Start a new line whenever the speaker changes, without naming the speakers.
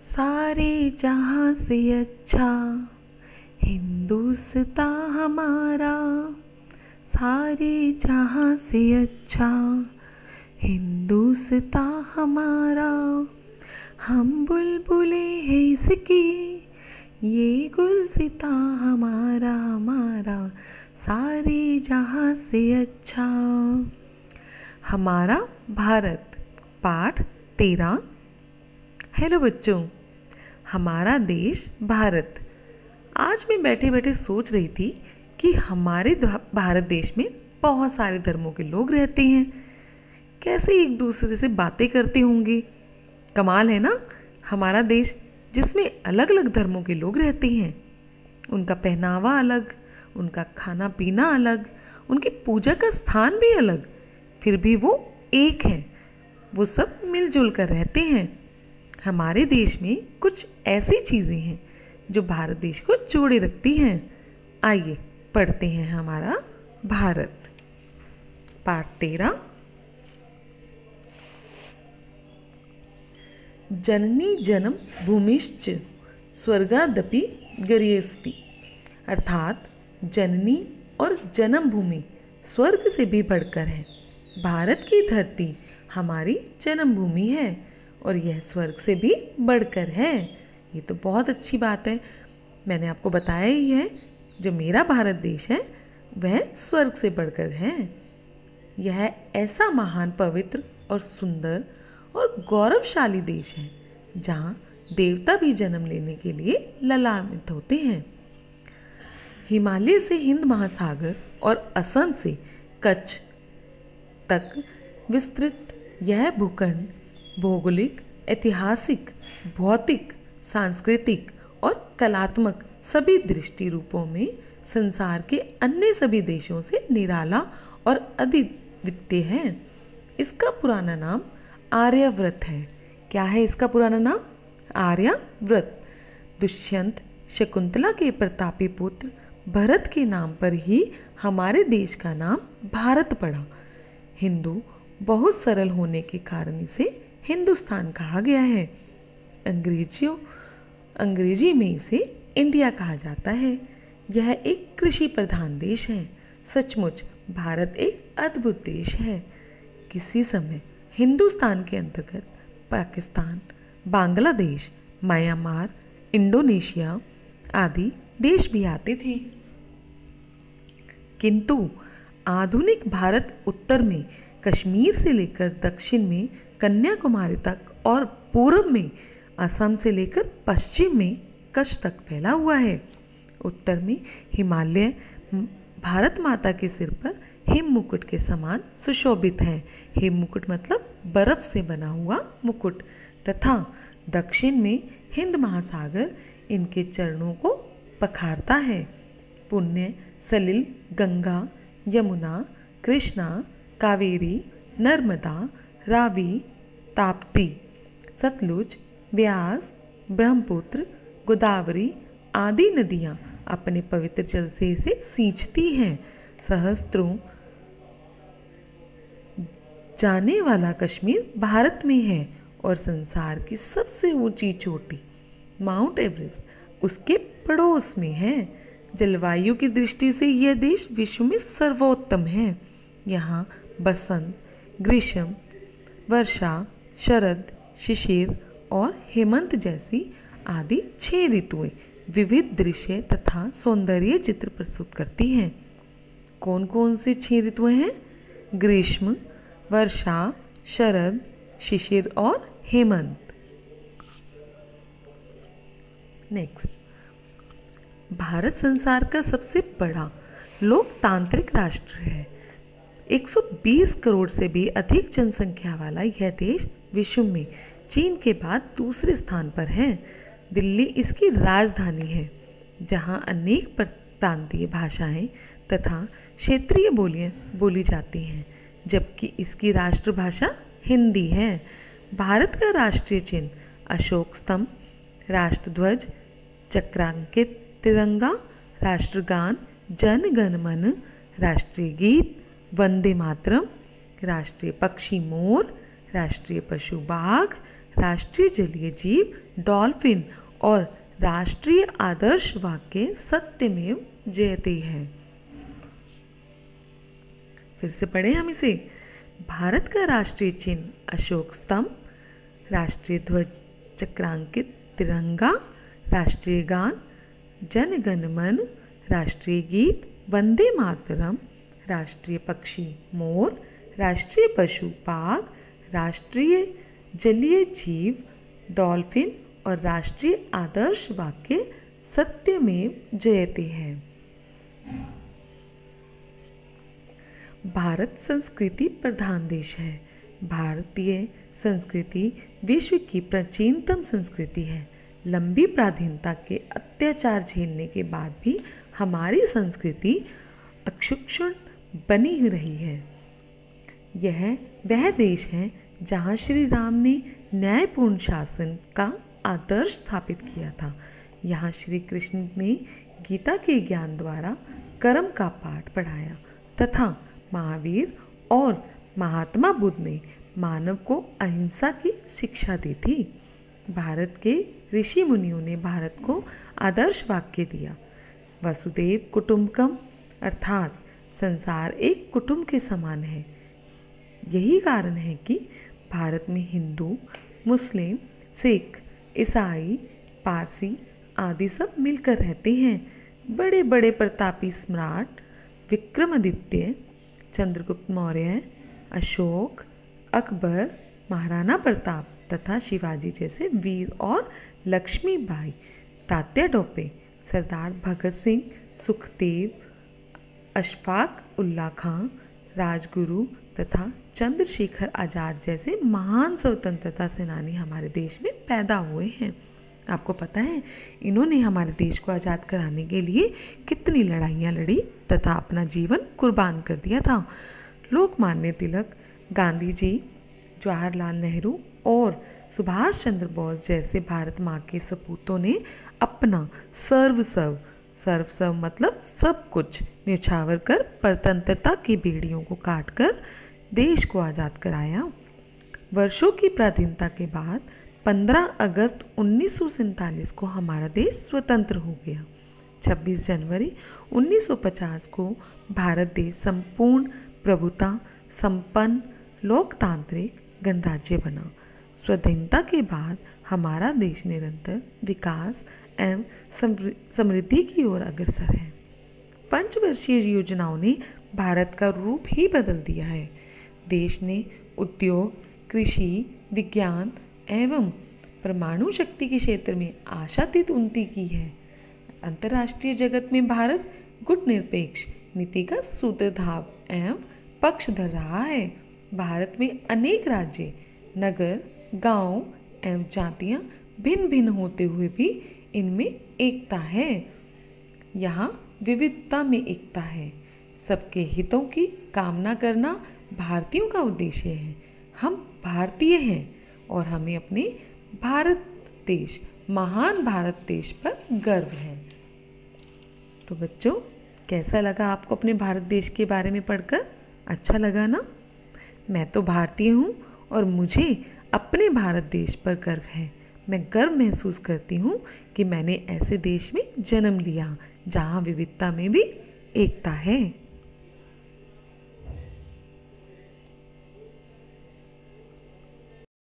सारे जहां से अच्छा हिंदुस्तान हमारा, सारे जहां से अच्छा हिंदुस्तान हमारा। हम बुलबुले हैं इसकी, ये गुलसिता हमारा हमारा, सारे जहां से अच्छा। हमारा भारत, पाठ 13। हेलो बच्चों, हमारा देश भारत। आज मैं बैठे बैठे सोच रही थी कि हमारे भारत देश में बहुत सारे धर्मों के लोग रहते हैं। कैसे एक दूसरे से बातें करते होंगे। कमाल है ना हमारा देश, जिसमें अलग अलग धर्मों के लोग रहते हैं। उनका पहनावा अलग, उनका खाना पीना अलग, उनकी पूजा का स्थान भी अलग, फिर भी वो एक हैं। वो सब मिलजुल कर रहते हैं। हमारे देश में कुछ ऐसी चीज़ें हैं जो भारत देश को जोड़े रखती हैं। आइए पढ़ते हैं हमारा भारत, पाठ 13। जननी जन्म भूमिश्च स्वर्गादपि गरीयसी, अर्थात जननी और जन्म भूमि स्वर्ग से भी बढ़कर है। भारत की धरती हमारी जन्म भूमि है और यह स्वर्ग से भी बढ़कर है। ये तो बहुत अच्छी बात है। मैंने आपको बताया ही है, जो मेरा भारत देश है वह स्वर्ग से बढ़कर है। यह ऐसा महान, पवित्र और सुंदर और गौरवशाली देश है जहाँ देवता भी जन्म लेने के लिए ललामित होते हैं। हिमालय से हिंद महासागर और असम से कच्छ तक विस्तृत यह भूखंड भौगोलिक, ऐतिहासिक, भौतिक, सांस्कृतिक और कलात्मक सभी दृष्टि रूपों में संसार के अन्य सभी देशों से निराला और अद्वितीय है। इसका पुराना नाम आर्यावर्त है। क्या है इसका पुराना नाम? आर्यावर्त। दुष्यंत शकुंतला के प्रतापी पुत्र भरत के नाम पर ही हमारे देश का नाम भारत पड़ा। हिंदू बहुत सरल होने के कारण इसे हिंदुस्तान कहा गया है। अंग्रेजी में इसे इंडिया कहा जाता है। यह एक कृषि प्रधान देश है। सचमुच भारत एक अद्भुत देश है। किसी समय हिंदुस्तान के अंतर्गत पाकिस्तान, बांग्लादेश, म्यांमार, इंडोनेशिया आदि देश भी आते थे, किंतु आधुनिक भारत उत्तर में कश्मीर से लेकर दक्षिण में कन्याकुमारी तक और पूर्व में असम से लेकर पश्चिम में कच्छ तक फैला हुआ है। उत्तर में हिमालय भारत माता के सिर पर हिम मुकुट के समान सुशोभित है। हिम मुकुट मतलब बर्फ से बना हुआ मुकुट, तथा दक्षिण में हिंद महासागर इनके चरणों को पखारता है। पुण्य सलिल, गंगा, यमुना, कृष्णा, कावेरी, नर्मदा, रावी, ताप्ती, सतलुज, व्यास, ब्रह्मपुत्र, गोदावरी आदि नदियाँ अपने पवित्र जल से इसे सींचती हैं। सहस्त्रों जाने वाला कश्मीर भारत में है और संसार की सबसे ऊंची चोटी माउंट एवरेस्ट उसके पड़ोस में है। जलवायु की दृष्टि से यह देश विश्व में सर्वोत्तम है। यहाँ बसंत, ग्रीष्म, वर्षा, शरद, शिशिर और हेमंत जैसी आदि 6 ऋतुएं विविध दृश्य तथा सौंदर्य चित्र प्रस्तुत करती हैं। कौन कौन सी 6 ऋतुएं हैं? ग्रीष्म, वर्षा, शरद, शिशिर और हेमंत। नेक्स्ट, भारत संसार का सबसे बड़ा लोकतांत्रिक राष्ट्र है। 120 करोड़ से भी अधिक जनसंख्या वाला यह देश विश्व में चीन के बाद दूसरे स्थान पर है। दिल्ली इसकी राजधानी है, जहां अनेक प्रांतीय भाषाएं तथा क्षेत्रीय बोलियां बोली जाती हैं, जबकि इसकी राष्ट्रभाषा हिंदी है। भारत का राष्ट्रीय चिन्ह अशोक स्तंभ, राष्ट्रध्वज, चक्रांकित तिरंगा, राष्ट्रगान जन गण मन, राष्ट्रीय गीत वंदे मातरम, राष्ट्रीय पक्षी मोर, राष्ट्रीय पशु बाघ, राष्ट्रीय जलीय जीव डॉल्फिन और राष्ट्रीय आदर्श वाक्य सत्यमेव जयते है। फिर से पढ़ें हम इसे। भारत का राष्ट्रीय चिन्ह अशोक स्तंभ, राष्ट्रीय ध्वज चक्रांकित तिरंगा, राष्ट्रीय गान जन गण मन, राष्ट्रीय गीत वंदे मातरम, राष्ट्रीय पक्षी मोर, राष्ट्रीय पशु बाघ, राष्ट्रीय जलीय जीव डॉल्फिन और राष्ट्रीय आदर्श वाक्य सत्यमेव जयते है। भारत संस्कृति प्रधान देश है। भारतीय संस्कृति विश्व की प्राचीनतम संस्कृति है। लंबी प्राधीनता के अत्याचार झेलने के बाद भी हमारी संस्कृति अक्षुण्ण बनी ही रही है। यह वह देश है जहाँ श्री राम ने न्यायपूर्ण शासन का आदर्श स्थापित किया था। यहाँ श्री कृष्ण ने गीता के ज्ञान द्वारा कर्म का पाठ पढ़ाया तथा महावीर और महात्मा बुद्ध ने मानव को अहिंसा की शिक्षा दी थी। भारत के ऋषि मुनियों ने भारत को आदर्श वाक्य दिया। वसुदेव कुटुंबकम अर्थात संसार एक कुटुंब के समान है। यही कारण है कि भारत में हिंदू, मुस्लिम, सिख, ईसाई, पारसी आदि सब मिलकर रहते हैं। बड़े बड़े प्रतापी सम्राट विक्रमादित्य, चंद्रगुप्त मौर्य, अशोक, अकबर, महाराणा प्रताप तथा शिवाजी जैसे वीर और लक्ष्मीबाई, तात्या टोपे, सरदार भगत सिंह, सुखदेव, अशफाक उल्ला खां, राजगुरु तथा चंद्रशेखर आज़ाद जैसे महान स्वतंत्रता सेनानी हमारे देश में पैदा हुए हैं। आपको पता है इन्होंने हमारे देश को आज़ाद कराने के लिए कितनी लड़ाइयाँ लड़ी तथा अपना जीवन कुर्बान कर दिया था। लोकमान्य तिलक, गांधी जी, जवाहरलाल नेहरू और सुभाष चंद्र बोस जैसे भारत माँ के सपूतों ने अपना सर्वस्व मतलब सब कुछ न्यौछावर कर स्वतंत्रता की बेड़ियों को काटकर देश को आज़ाद कराया। वर्षों की प्राधीनता के बाद 15 अगस्त 1947 को हमारा देश स्वतंत्र हो गया। 26 जनवरी 1950 को भारत देश संपूर्ण प्रभुता संपन्न लोकतांत्रिक गणराज्य बना। स्वाधीनता के बाद हमारा देश निरंतर विकास एवं समृद्धि की ओर अग्रसर है। पंचवर्षीय योजनाओं ने भारत का रूप ही बदल दिया है। देश ने उद्योग, कृषि, विज्ञान एवं परमाणु शक्ति के क्षेत्र में आशातीत उन्नति की है। अंतर्राष्ट्रीय जगत में भारत गुटनिरपेक्ष नीति का सूत्रधार एवं पक्षधर रहा है। भारत में अनेक राज्य, नगर, गांव एवं जातियां भिन्न भिन्न होते हुए भी इनमें एकता है। यहाँ विविधता में एकता है। सबके हितों की कामना करना भारतीयों का उद्देश्य है। हम भारतीय हैं और हमें अपने भारत देश, महान भारत देश पर गर्व है। तो बच्चों, कैसा लगा आपको अपने भारत देश के बारे में पढ़कर? अच्छा लगा ना? मैं तो भारतीय हूँ और मुझे अपने भारत देश पर गर्व है। मैं गर्व महसूस करती हूँ कि मैंने ऐसे देश में जन्म लिया जहाँ विविधता में भी एकता है।